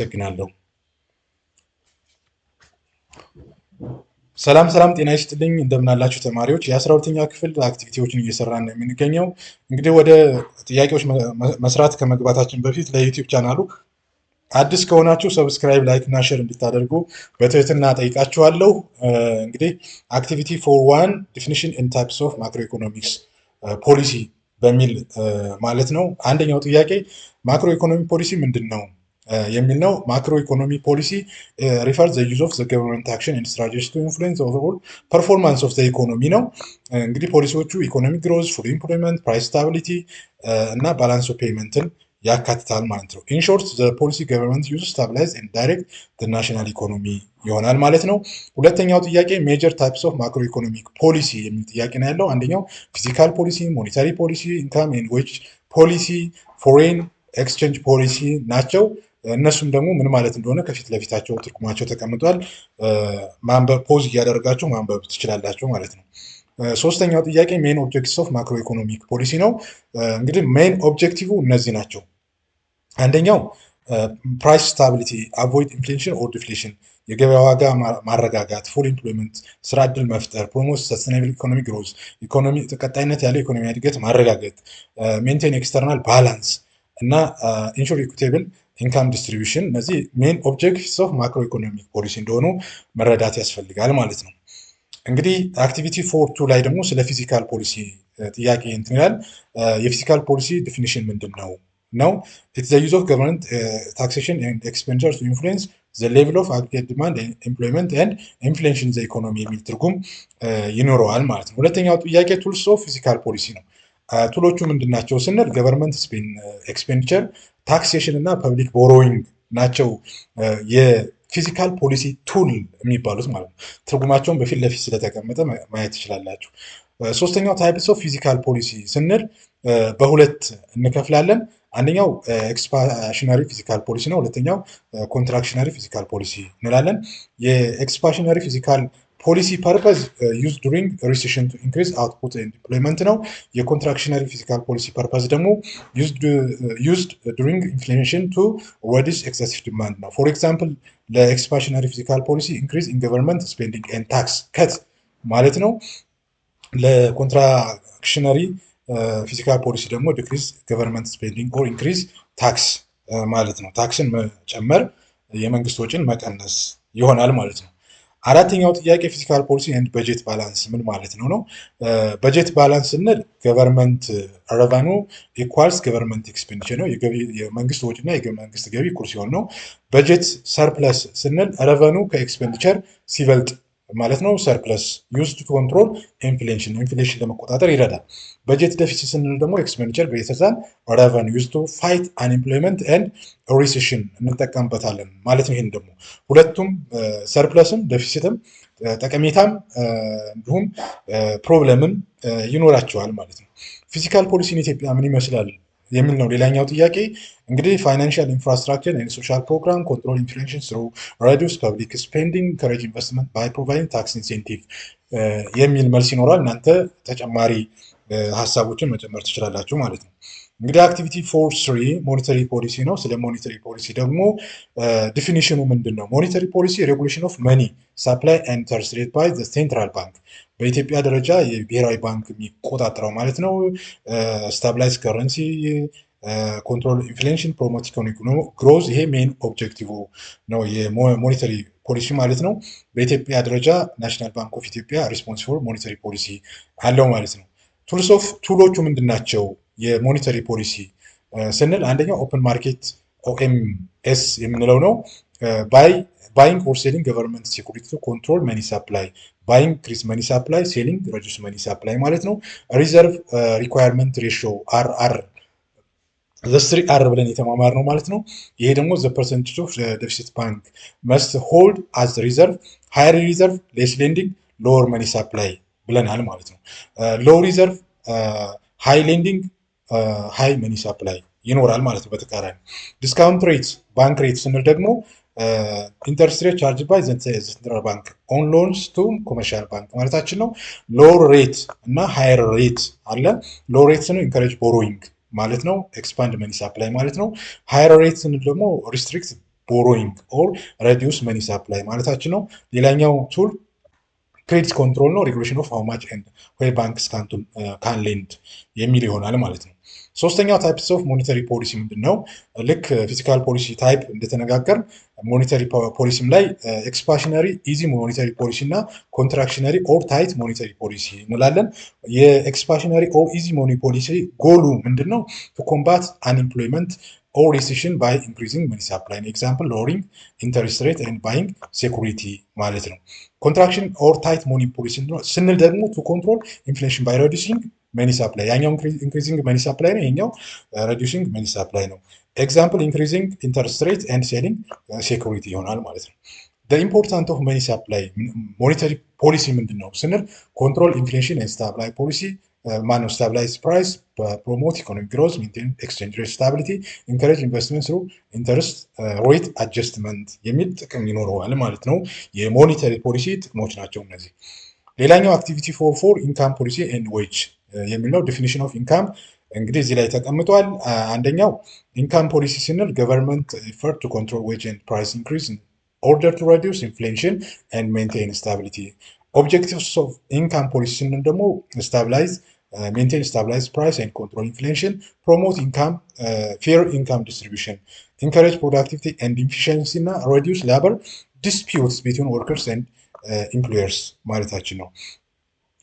አመሰግናለሁ። ሰላም ጤና ይስጥልኝ እንደምናላችሁ ተማሪዎች የ12ኛ ክፍል አክቲቪቲዎችን እየሰራን ነው የምንገኘው። እንግዲህ ወደ ጥያቄዎች መስራት ከመግባታችን በፊት ለዩቲዩብ ቻናሉ አዲስ ከሆናችሁ ሰብስክራይብ፣ ላይክ እና ሼር እንድታደርጉ በትህትና ጠይቃችኋለሁ። እንግዲህ አክቲቪቲ 4.1 ዲፊኒሽን ኤንድ ታይፕስ ኦፍ ማክሮ ኢኮኖሚክስ ፖሊሲ በሚል ማለት ነው። አንደኛው ጥያቄ ማክሮ ኢኮኖሚ ፖሊሲ ምንድን ነው የሚል ነው። ማክሮ ኢኮኖሚ ፖሊሲ ሪፈርስ ዘ ዩዝ ኦፍ ዘ ገቨርንመንት አክሽን ኤንድ ስትራቴጂስ ቱ ኢንፍሉዌንስ ኦቨርኦል ፐርፎርማንስ ኦፍ ዘ ኢኮኖሚ ነው። እንግዲህ ፖሊሲዎቹ ኢኮኖሚክ ግሮዝ፣ ፉል ኢምፕሎይመንት፣ ፕራይስ ስታቢሊቲ እና ባላንስ ኦፍ ፔይመንትን ያካትታል ማለት ነው። ኢንሾርት ዘ ፖሊሲ ገቨርንመንት ዩዝ ስታብላይዝ ኤንድ ዳይሬክት ዘ ናሽናል ኢኮኖሚ ይሆናል ማለት ነው። ሁለተኛው ጥያቄ ሜጀር ታይፕስ ኦፍ ማክሮ ኢኮኖሚክ ፖሊሲ የሚል ጥያቄ ነው ያለው። አንደኛው ፊዚካል ፖሊሲ፣ ሞኔታሪ ፖሊሲ፣ ኢንካም ኤንድ ዌጅ ፖሊሲ፣ ፎሬን ኤክስቼንጅ ፖሊሲ ናቸው። እነሱም ደግሞ ምን ማለት እንደሆነ ከፊት ለፊታቸው ትርጉማቸው ተቀምጧል። ማንበብ ፖዝ እያደረጋችሁ ማንበብ ትችላላችሁ ማለት ነው። ሶስተኛው ጥያቄ ሜን ኦብጀክቲቭስ ኦፍ ማክሮ ኢኮኖሚክ ፖሊሲ ነው። እንግዲህ ሜን ኦብጀክቲቭ እነዚህ ናቸው። አንደኛው ፕራይስ ስታቢሊቲ፣ አቮይድ ኢንፍሌሽን ኦር ዲፍሌሽን፣ የገበያ ዋጋ ማረጋጋት፣ ፉል ኢምፕሎይመንት፣ ስራ እድል መፍጠር፣ ፕሮሞት ሰስቴናብል ኢኮኖሚ ግሮዝ፣ ኢኮኖሚ ቀጣይነት ያለው ኢኮኖሚ እድገት ማረጋገጥ፣ ሜንቴን ኤክስተርናል ባላንስ እና ኢንሹር ኢኩቴብል ኢንካም ዲስትሪቢዩሽን። እነዚህ ሜን ኦብጀክቲቭስ ኦፍ ማክሮ ኢኮኖሚክ ፖሊሲ እንደሆኑ መረዳት ያስፈልጋል ማለት ነው። እንግዲህ አክቲቪቲ 4.2 ላይ ደግሞ ስለ ፊዚካል ፖሊሲ ጥያቄ እንትን ይላል። የፊዚካል ፖሊሲ ዲፊኒሽን ምንድን ነው ነው ኢትስ ዘ ዩዝ ኦፍ ገቨርንመንት ታክሴሽን ኤንድ ኤክስፔንዲቸር ቱ ኢንፍሉዌንስ ዘ ሌቭል ኦፍ አግሪጌት ዲማንድ ኤምፕሎይመንት ኤንድ ኢንፍሌሽን ዘ ኢኮኖሚ የሚል ትርጉም ይኖረዋል ማለት ነው። ሁለተኛው ጥያቄ ቱልስ ኦፍ ፊዚካል ፖሊሲ ነው። ቱሎቹ ምንድን ናቸው ስንል ገቨርንመንት ኤክስፔንዲቸር፣ ታክሴሽን እና ፐብሊክ ቦሮዊንግ ናቸው የፊዚካል ፖሊሲ ቱል የሚባሉት ማለት ነው። ትርጉማቸውን በፊት ለፊት ስለተቀመጠ ማየት ትችላላችሁ። ሶስተኛው ታይፕስ ኦፍ ፊዚካል ፖሊሲ ስንል በሁለት እንከፍላለን። አንደኛው ኤክስፓንሽነሪ ፊዚካል ፖሊሲ ነው። ሁለተኛው ኮንትራክሽነሪ ፊዚካል ፖሊሲ እንላለን። የኤክስፓንሽነሪ ፊዚካል ፖሊሲ ፐርፐዝ ዩዝ ዱሪንግ ሪሴሽን ቱ ኢንክሪዝ አውትፑት ኤንድ ኢምፕሎይመንት ነው። የኮንትራክሽነሪ ፊዚካል ፖሊሲ ፐርፐዝ ደግሞ ዩዝድ ዱሪንግ ኢንፍሌሽን ቱ ሬዲዩስ ኤክሰሲቭ ዲማንድ ነው። ፎር ኤግዛምፕል ለኤክስፓንሽነሪ ፊዚካል ፖሊሲ ኢንክሪዝ ኢን ገቨርንመንት ስፔንዲንግ ኤንድ ታክስ ከት ማለት ነው። ለኮንትራክሽነሪ ፊዚካል ፖሊሲ ደግሞ ዲክሪዝ ገቨርንመንት ስፔንዲንግ ኦር ኢንክሪዝ ታክስ ማለት ነው። ታክስን መጨመር የመንግስት ወጪን መቀነስ ይሆናል ማለት ነው። አራተኛው ጥያቄ ፊዚካል ፖሊሲ ኤንድ በጀት ባላንስ ምን ማለት ነው ነው። በጀት ባላንስ ስንል ገቨርንመንት ረቨኑ ኢኳልስ ገቨርንመንት ኤክስፔንዲቸር ነው። የመንግስት ወጪና የመንግስት ገቢ እኩል ሲሆን ነው። በጀት ሰርፕለስ ስንል ረቨኑ ከኤክስፔንዲቸር ሲበልጥ ማለት ነው። ሰርፕለስ ዩዝድ ቱ ኮንትሮል ኢንፍሌሽን ለመቆጣጠር ይረዳል። በጀት ደፊሲት ስንል ደግሞ ኤክስፔንዲቸር ግሬተር ዛን ረቨኑ ዩዝድ ቱ ፋይት አንኤምፕሎይመንት ኤንድ ሪሴሽን እንጠቀምበታለን ማለት ነው። ይህን ደግሞ ሁለቱም ሰርፕለስም ደፊሲትም ጠቀሜታም እንዲሁም ፕሮብለምም ይኖራቸዋል ማለት ነው። ፊዚካል ፖሊሲን ኢትዮጵያ ምን ይመስላል የሚል ነው ሌላኛው ጥያቄ። እንግዲህ ፋይናንሻል ኢንፍራስትራክቸር ኤንድ ሶሻል ፕሮግራም ኮንትሮል ኢንፍሌሽን ስሩ ሬዲዩስ ፐብሊክ ስፔንዲንግ ኢንከሬጅ ኢንቨስትመንት ባይ ፕሮቫይዲንግ ታክስ ኢንሴንቲቭ የሚል መልስ ይኖራል። እናንተ ተጨማሪ ሀሳቦችን መጨመር ትችላላችሁ ማለት ነው። እንግዲህ አክቲቪቲ 4.3 ሞኔተሪ ፖሊሲ ነው። ስለ ሞኔተሪ ፖሊሲ ደግሞ ዲፊኒሽኑ ምንድን ነው? ሞኔተሪ ፖሊሲ ሬጉሌሽን ኦፍ መኒ ሳፕላይ ኤንድ ኢንተረስት ሬት ባይ ዘ ሴንትራል ባንክ፣ በኢትዮጵያ ደረጃ የብሔራዊ ባንክ የሚቆጣጠረው ማለት ነው። ስታብላይዝ ከረንሲ፣ ኮንትሮል ኢንፍሌሽን፣ ፕሮሞት ኢኮኖሚክ ግሮዝ፣ ይሄ ሜን ኦብጀክቲቭ ነው የሞኔተሪ ፖሊሲ ማለት ነው። በኢትዮጵያ ደረጃ ናሽናል ባንክ ኦፍ ኢትዮጵያ ሪስፖንስ ፎር ሞኔተሪ ፖሊሲ አለው ማለት ነው። ቱሎቹ ምንድን ናቸው? የሞኔተሪ ፖሊሲ ስንል አንደኛው ኦፕን ማርኬት ኦኤምኤስ የምንለው ነው። ባይንግ ኦር ሴሊንግ ገቨርንመንት ሴኩሪቲ ቱ ኮንትሮል መኒ ሳፕላይ፣ ባይንግ ኢንክሪዝ መኒ ሳፕላይ፣ ሴሊንግ ሬዲዩስ መኒ ሳፕላይ ማለት ነው። ሪዘርቭ ሪኳየርመንት ሬሽዮ አር ዘ3 አር ብለን የተማማር ነው ማለት ነው። ይሄ ደግሞ ዘ ፐርሰንቴጅ ኦፍ ዴፊሲት ባንክ መስት ሆልድ አዝ ሪዘርቭ፣ ሃየር ሪዘርቭ ሌስ ሌንዲንግ ሎወር መኒ ሳፕላይ ብለናል ማለት ነው። ሎው ሪዘርቭ ሃይ ሌንዲንግ ሃይ መኒ ሳፕላይ ይኖራል ማለት ነው። በተቃራኒ ዲስካውንት ሬት ባንክ ሬት ስንል ደግሞ ኢንተረስት ሬት ቻርጅ ባይ ሴንትራል ባንክ ኦን ሎንስ ቱ ኮመርሻል ባንክ ማለታችን ነው። ሎወር ሬት እና ሃየር ሬት አለ። ሎው ሬት ስንል ኢንከሬጅ ቦሮዊንግ ማለት ነው። ኤክስፓንድ መኒ ሳፕላይ ማለት ነው። ሃየር ሬት ስንል ደግሞ ሪስትሪክት ቦሮይንግ ኦር ሬዲዩስ መኒ ሳፕላይ ማለታችን ነው። ሌላኛው ቱል ክሬዲት ኮንትሮል ነው። ሬጉሌሽን ኦፍ ሃው ማች ኤንድ ዌር ባንክስ ካን ሌንድ የሚል ይሆናል ማለት ነው። ሶስተኛው ታይፕስ ኦፍ ሞኔታሪ ፖሊሲ ምንድን ነው? ልክ ፊስካል ፖሊሲ ታይፕ እንደተነጋገር ሞኔታሪ ፖሊሲም ላይ ኤክስፓንሽነሪ ኢዚ ሞኔታሪ ፖሊሲ እና ኮንትራክሽነሪ ኦር ታይት ሞኔታሪ ፖሊሲ እንላለን። የኤክስፓንሽነሪ ኦር ኢዚ ሞኔታሪ ፖሊሲ ጎሉ ምንድን ነው? ቱ ኮምባት አንኤምፕሎይመንት ኦር ሪሴሽን ባይ ኢንክሪዚንግ መኒ ሳፕላይ ኤግዛምፕል ሎሪንግ ኢንተረስት ሬት ኤንድ ባይንግ ሴኩሪቲ ማለት ነው። ኮንትራክሽን ኦር ታይት ሞኒ ፖሊሲ ስንል ደግሞ ቱ ኮንትሮል ኢንፍሌሽን ባይ ሬዲዩሲንግ መኒ ሳፕላይ፣ ያኛው ኢንክሪዚንግ መኒ ሳፕላይ ነው፣ ይሄኛው ሬዲዩሲንግ መኒ ሳፕላይ ነው። ኤግዛምፕል ኢንክሪዚንግ ኢንተረስት ሬት ኤንድ ሴሊንግ ሴኩሪቲ ይሆናል ማለት ነው። ኢምፖርታንት ኦፍ መኒ ሳፕላይ ሞኔታሪ ፖሊሲ ምንድን ነው ስንል ኮንትሮል ኢንፍሌሽን ኤንድ ስታብላይ ፖሊሲ ማነው ስታብላይዝ ፕራይስ፣ ፕሮሞት ኢኮኖሚክ ግሮዝ፣ ሜንቴን ኤክስቼንጅ ሬት ስታቢሊቲ፣ ኢንከሬጅ ኢንቨስትመንት ስሩ ኢንተረስት ሬት አጀስትመንት የሚል ጥቅም ይኖረዋል ማለት ነው። የሞኔታሪ ፖሊሲ ጥቅሞች ናቸው እነዚህ። ሌላኛው አክቲቪቲ ፎር ኢንካም ፖሊሲ ኤንድ ዌጅ የሚለው ዲፊኒሽን ኦፍ ኢንካም እንግዲህ እዚህ ላይ ተቀምጧል። አንደኛው ኢንካም ፖሊሲ ስንል ገቨርንመንት ኤፈርት ቱ ኮንትሮል ዌጅ ኤንድ ፕራይስ ኢንክሪዝ ኦርደር ቱ ሬዲዩስ ኢንፍሌሽን ኤንድ ሜንቴን ስታቢሊቲ። ኦብጀክቲቭስ ኦፍ ኢንካም ፖሊሲ ስንል ደግሞ ስታብላይዝ ሜንቴን ስታብላይዝ ፕራይስ ኤንድ ኮንትሮል ኢንፍሌሽን፣ ፕሮሞት ኢንካም ፌር ኢንካም ዲስትሪቢሽን፣ ኢንከሬጅ ፕሮዳክቲቪቲ ኤንድ ኢፊሽንሲ እና ሬዲዩስ ላበር ዲስፒዩትስ ቢትዊን ወርከርስ ኤንድ ኢምፕሎየርስ ማለታችን ነው።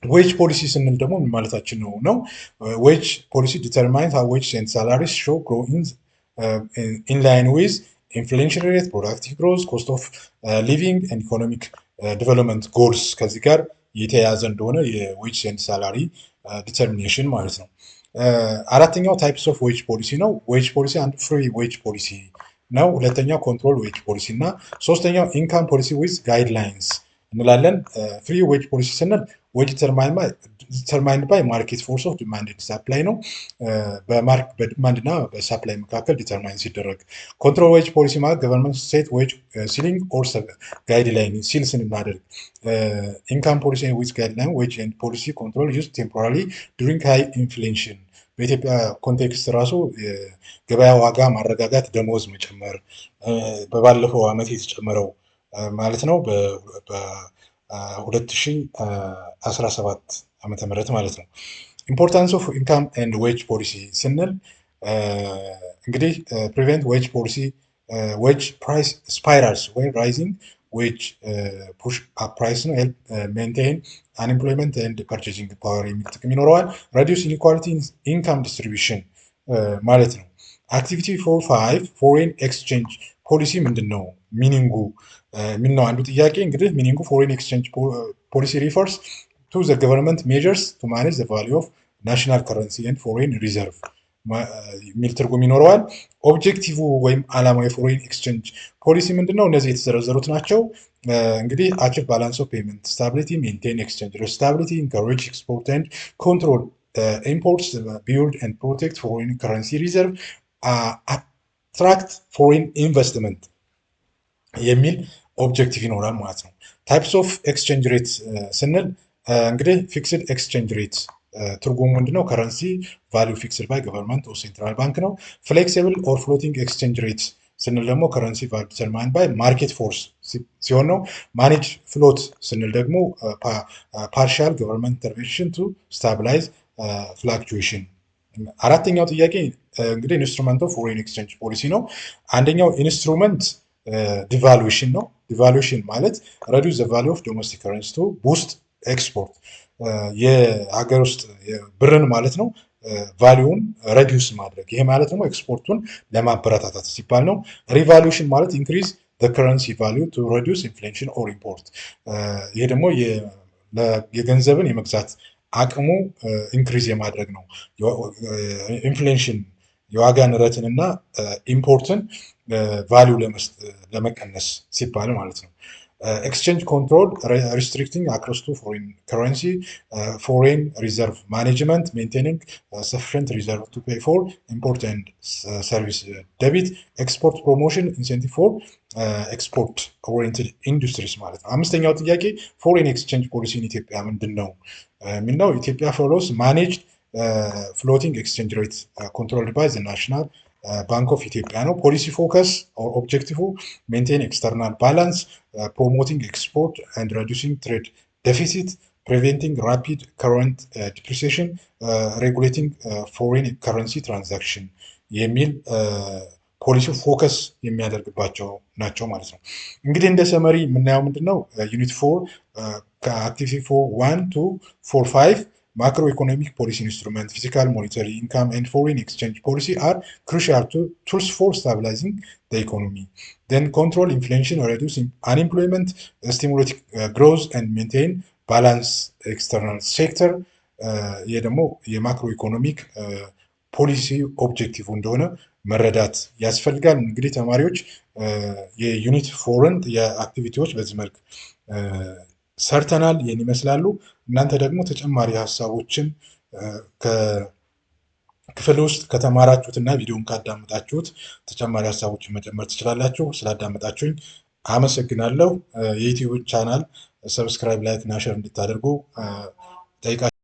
ዌጅ ፖሊሲ ስንል ደግሞ ምን ማለታችን ነው? ዌጅ ፖሊሲ ዲተርማይን ሃው ዌጅ ኤንድ ሳላሪስ ሾው ግሮ ኢን ላይን ዊዝ ኢንፍሌሽን ሬት፣ ፕሮዳክቲቭ ግሮዝ፣ ኮስት ኦፍ ሊቪንግ ኤንድ ኢኮኖሚክ ዲቨሎፕመንት ጎልስ ከዚህ ጋር የተያያዘ እንደሆነ የዌጅ ኤንድ ሳላሪ ዲተርሚኔሽን ማለት ነው። አራተኛው ታይፕስ ኦፍ ዌጅ ፖሊሲ ነው። ዌጅ ፖሊሲ አንዱ ፍሪ ዌጅ ፖሊሲ ነው። ሁለተኛው ኮንትሮል ዌጅ ፖሊሲ እና ሶስተኛው ኢንካም ፖሊሲ ዊዝ ጋይድላይንስ እንላለን። ፍሪ ዌጅ ፖሊሲ ስንል ዌጅ ዲተርማይንድ ባይ ማርኬት ፎርስ ኦፍ ዲማንድ ኤንድ ሳፕላይ ነው። በዲማንድ እና በሳፕላይ መካከል ዲተርማይን ሲደረግ። ኮንትሮል ዌጅ ፖሊሲ ማለት ገቨርንመንት ሴት ዌጅ ሲሊንግ ኦር ጋይድላይን ሲል ስናደርግ። ኢንካም ፖሊሲ ዊዝ ጋይድላይን ዌጅ ኤንድ ፖሊሲ ኮንትሮል ዩዝ ቴምፖራሪ ዱሪንግ ሃይ ኢንፍሌሽን። በኢትዮጵያ ኮንቴክስት ራሱ የገበያ ዋጋ ማረጋጋት፣ ደሞዝ መጨመር በባለፈው ዓመት የተጨመረው ማለት ነው በ2017 ዓመተ ምህረት ማለት ነው። ኢምፖርታንስ ኦፍ ኢንካም ኤንድ ዌጅ ፖሊሲ ስንል እንግዲህ ፕሪቨንት ዌጅ ፖሊሲ ዌጅ ፕራይስ ስፓይራልስ ወይ ራይዚንግ ዌጅ ፑሽ አፕ ፕራይስ ነው። ሜንቴን አንኤምፕሎይመንት ኤንድ ፐርቼዚንግ ፓወር የሚል ጥቅም ይኖረዋል። ሬዲዩስ ኢንኢኳሊቲ ኢንካም ዲስትሪቢዩሽን ማለት ነው። አክቲቪቲ 4 ፎሬን ኤክስቼንጅ ፖሊሲ ምንድን ነው ሚኒንጉ የሚል ነው አንዱ ጥያቄ። እንግዲህ ሚኒንጉ ፎሬን ኤክስቼንጅ ፖሊሲ ሪፈርስ ቱ ዘ ገቨርንመንት ሜጀርስ ቱ ማኔጅ ዘ ቫሊዩ ኦፍ ናሽናል ከረንሲ ኤንድ ፎሬን ሪዘርቭ የሚል ትርጉም ይኖረዋል። ኦብጀክቲቭ ወይም ዓላማው የፎሬን ኤክስቼንጅ ፖሊሲ ምንድነው? እነዚህ የተዘረዘሩት ናቸው። እንግዲህ አቺቭ ባላንስ ኦፍ ፔመንት ስታቢሊቲ፣ ሜንቴን ኤክስቼንጅ ሬት ስታቢሊቲ፣ ኢንካሬጅ ኤክስፖርት ኤንድ ኮንትሮል ኢምፖርትስ፣ ቢልድ ኤንድ ፕሮቴክት ፎሬን ከረንሲ ሪዘርቭ፣ አትራክት ፎሬን ኢንቨስትመንት የሚል ኦብጀክቲቭ ይኖራል ማለት ነው። ታይፕስ ኦፍ ኤክስቼንጅ ሬት ስንል እንግዲህ ፊክስድ ኤክስቼንጅ ሬት ትርጉሙ ምንድነው? ከረንሲ ቫሊዩ ፊክስድ ባይ ገቨርንመንት ኦር ሴንትራል ባንክ ነው። ፍሌክሲብል ኦር ፍሎቲንግ ኤክስቼንጅ ሬት ስንል ደግሞ ከረንሲ ቫሊዩ ዲተርማይንድ ባይ ማርኬት ፎርስ ሲሆን ነው። ማኔጅ ፍሎት ስንል ደግሞ ፓርሻል ገቨርንመንት ኢንተርቬንሽን ቱ ስታቢላይዝ ፍላክቹዌሽን። አራተኛው ጥያቄ እንግዲህ ኢንስትሩመንት ኦፍ ፎሬን ኤክስቼንጅ ፖሊሲ ነው። አንደኛው ኢንስትሩመንት ዲቫሉዌሽን ነው። ዲቫሉዌሽን ማለት ሬዲዩስ ዘ ቫሊዩ ኦፍ ዶሜስቲክ ከረንሲ ቱ ቡስት ኤክስፖርት፣ የሀገር ውስጥ ብርን ማለት ነው ቫሊዩን ሬዲዩስ ማድረግ። ይሄ ማለት ደግሞ ኤክስፖርቱን ለማበረታታት ሲባል ነው። ሪቫሉዌሽን ማለት ኢንክሪዝ ዘ ከረንሲ ቫሊዩ ቱ ሬዲዩስ ኢንፍሌሽን ኦር ኢምፖርት። ይሄ ደግሞ የገንዘብን የመግዛት አቅሙ ኢንክሪዝ የማድረግ ነው። ኢንፍሌሽን የዋጋ ንረትን እና ኢምፖርትን ቫሊዩ ለመቀነስ ሲባል ማለት ነው። ኤክስቼንጅ ኮንትሮል ሪስትሪክቲንግ አክሮስ ቱ ፎሬን ከረንሲ፣ ፎሬን ሪዘርቭ ማኔጅመንት፣ ሜንቴኒንግ ሰፊሽንት ሪዘርቭ ቱ ፔይ ፎር ኢምፖርት ኤንድ ሰርቪስ ደቢት፣ ኤክስፖርት ፕሮሞሽን ኢንሴንቲቭ ፎር ኤክስፖርት ኦሪየንትድ ኢንዱስትሪስ ማለት ነው። አምስተኛው ጥያቄ ፎሬን ኤክስቼንጅ ፖሊሲ ኢትዮጵያ ምንድን ነው የሚል ነው። ኢትዮጵያ ፎሎስ ማኔጅድ ፍሎቲንግ ኤክስቼንጅ ሬት ኮንትሮልድ ባይ ዘ ናሽናል ባንክ ኦፍ ኢትዮጵያ ነው። ፖሊሲ ፎከስ ኦር ኦብጀክቲቭ ሜንቴን ኤክስተርናል ባላንስ፣ ፕሮሞቲንግ ኤክስፖርት ኤንድ ሬዱሲንግ ትሬድ ዴፊሲት፣ ፕሪቬንቲንግ ራፒድ ከረንት ዲፕሪሲዬሽን፣ ሬጉሌቲንግ ፎሬን ከረንሲ ትራንዛክሽን የሚል ፖሊሲ ፎከስ የሚያደርግባቸው ናቸው ማለት ነው። እንግዲህ እንደ ሰመሪ የምናየው ምንድነው ዩኒት 4 ከአክቲቪቲ 4 1 2 4 5 ማክሮ ኢኮኖሚክ ፖሊሲ ኢንስትሩመንት ፊስካል ሞኔታሪ ኢንካም ኤንድ ፎሬን ኤክስቼንጅ ፖሊሲ አር ክሩሻል ቱልስ ፎር ስታቢላይዚንግ ኢኮኖሚ ን ኮንትሮል ኢንፍሌሽን ሬዱስ አንኤምፕሎይመንት ስቲሙሌት ግሮዝ ኤንድ ሜንቴን ባላንስ ኤክስተርናል ሴክተር። ይህ ደግሞ የማክሮ ኢኮኖሚክ ፖሊሲ ኦብጀክቲቭ እንደሆነ መረዳት ያስፈልጋል። እንግዲህ ተማሪዎች የዩኒት ፎርን የአክቲቪቲዎች በዚህ መልክ ሰርተናል፣ ይህን ይመስላሉ። እናንተ ደግሞ ተጨማሪ ሀሳቦችን ክፍል ውስጥ ከተማራችሁት እና ቪዲዮን ካዳመጣችሁት ተጨማሪ ሀሳቦችን መጨመር ትችላላችሁ። ስላዳመጣችሁኝ አመሰግናለሁ። የዩቲዩብ ቻናል ሰብስክራይብ፣ ላይክ እና ሸር እንድታደርጉ ጠይቃችሁ